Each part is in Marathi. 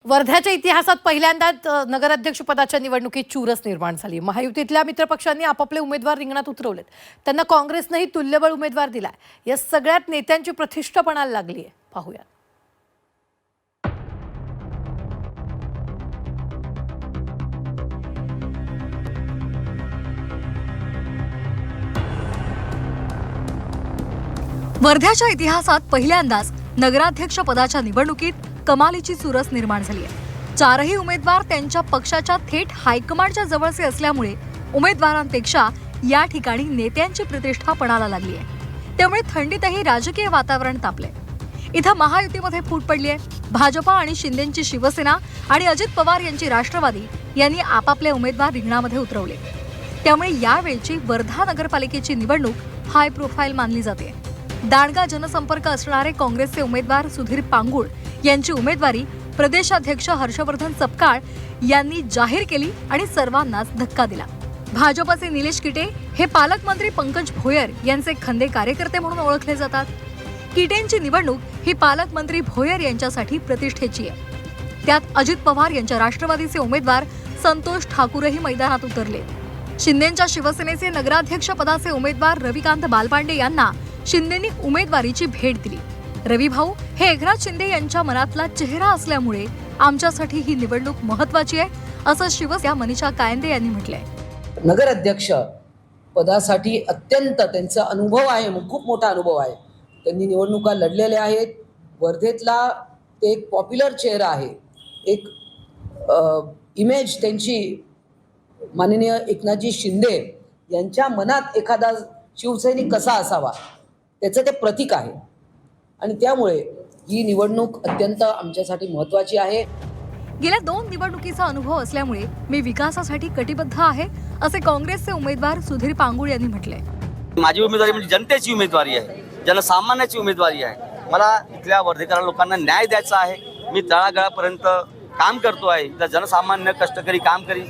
वर्ध्याच्या इतिहासात पहिल्यांदाच नगराध्यक्षपदाच्या निवडणुकीत चुरस निर्माण झाली। महायुतीतल्या मित्रपक्षांनी आपापले उमेदवार रिंगणात उतरवलेत। त्यांना काँग्रेसनेही तुल्यबळ उमेदवार दिलाय। या सगळ्यात नेत्यांची प्रतिष्ठा पणाला लागली आहे। पाहूया। वर्ध्याच्या इतिहासात पहिल्यांदाच नगराध्यक्ष पदाच्या निवडणुकीत कमालीची चुरस निर्माण झाली आहे। चारही उमेदवार त्यांच्या पक्षाच्या थेट हायकमांडच्या जवळचे असल्यामुळे उमेदवारांपेक्षा या ठिकाणी नेत्यांची प्रतिष्ठा पणाला लागली आहे। त्यामुळे थंडीतही राजकीय वातावरण तापले। इथं महायुतीमध्ये फूट पडली आहे। भाजपा आणि शिंदेंची शिवसेना आणि अजित पवार यांची राष्ट्रवादी यांनी आपापले उमेदवार रिंगणामध्ये उतरवले। त्यामुळे यावेळची वर्धा नगरपालिकेची निवडणूक हाय प्रोफाईल मानली जाते। दांडगा जनसंपर्क असणारे काँग्रेसचे उमेदवार सुधीर पांगुळ यांची उमेदवारी प्रदेशाध्यक्ष हर्षवर्धन सपकाळ यांनी जाहीर केली आणि सर्वांनाच धक्का दिला। भाजपचे निलेश किटे हे पालकमंत्री पंकज भोयर यांचे खंदे कार्यकर्ते म्हणून ओळखले जातात। किटेंची निवडणूक ही पालकमंत्री भोयर यांच्यासाठी प्रतिष्ठेची आहे। त्यात अजित पवार यांच्या राष्ट्रवादीचे उमेदवार संतोष ठाकूरही मैदानात उतरले। शिंदेंच्या शिवसेनेचे नगराध्यक्ष पदाचे उमेदवार रविकांत बालपांडे यांना शिंदेंनी उमेदवारीची भेट दिली। रवी भाऊ हे एकनाथ शिंदे यांच्या मनातला चेहरा असल्यामुळे आमच्यासाठी ही निवडणूक महत्त्वाची आहे, असं शिवसेना मनीषा कायंदे यांनी म्हटलंय। नगराध्यक्ष पदासाठी अत्यंत त्यांचा अनुभव आहे, खूप मोठा अनुभव आहे। त्यांनी निवडणुका लढलेल्या आहेत। वर्धेतला ते एक पॉप्युलर चेहरा आहे। एक इमेज त्यांची माननीय एकनाथजी शिंदे यांच्या मनात एखादा शिवसैनिक कसा असावा त्याचं ते प्रतीक आहे आणि त्यामुळे ही निवडणूक अत्यंत आमच्यासाठी महत्त्वाची आहे। गेल्या 2 निवडणुकीचा अनुभव असल्यामुळे मी विकासासाठी कटिबद्ध आहे, असे काँग्रेसचे उमेदवार सुधीर पांगुळ यांनी म्हटलंय। माझी उमेदवारी म्हणजे जनतेची उमेदवारी आहे, जनसामान्याची उमेदवारी आहे। मला इथल्या वर्धेकर लोकांना न्याय द्यायचा आहे। मी तळागाळापर्यंत काम करतो आहे। इथला जनसामान्य कष्टकरी कामकरी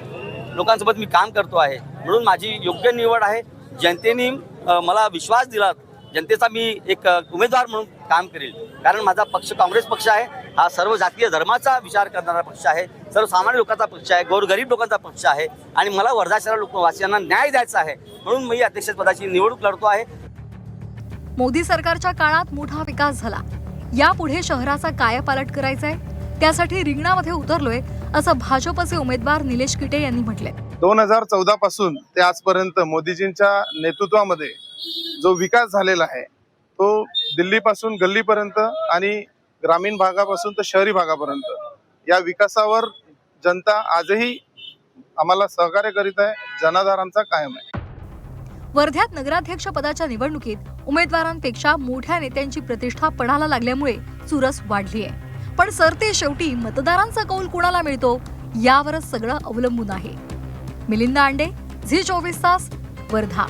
लोकांसोबत मी काम करतो आहे, म्हणून माझी योग्य निवड आहे। जनतेने मला विश्वास दिला, जनतेचा मी एक उमेदवार म्हणून काम करेल, कारण माझा पक्ष काँग्रेस पक्ष आहे। हा सर्व जातीय धर्माचा विचार करणारा पक्ष आहे, सर्वसामान्य लोकांचा पक्ष आहे, गोरगरीब लोकांचा पक्ष आहे आणि मला वर्धा शहर लोकवासियांना न्याय द्यायचा आहे, म्हणून मी अध्यक्षपदाची निवडणूक लढतो आहे। मोदी सरकारच्या काळात मोठा विकास झाला, यापुढे शहराचा कायापालट करायचा आहे, त्यासाठी रिंगणामध्ये उतरलोय, असं भाजपचे उमेदवार निलेश किटे यांनी म्हटलंय। 2014 पासून ते आजपर्यंत मोदीजींच्या नेतृत्वामध्ये जो विकास झालेला आहे तो दिल्लीपासून गल्लीपर्यंत आणि ग्रामीण भागापासून तर शहरी भागापर्यंत या विकासावर जनता आजही आम्हाला सहकार्य करीत आहे। जनाधार आमचा कायम आहे। वर्ध्यात नगराध्यक्ष पदाच्या निवडणुकीत उमेदवारांपेक्षा मोठ्या नेत्यांची प्रतिष्ठा पणाला लागल्यामुळे चुरस वाढली आहे। पण सरते शेवटी मतदारांचा कौल कुणाला मिळतो यावरच सगळं अवलंबून आहे। मिलिंद आंडे, झी 24 तास, वर्धा।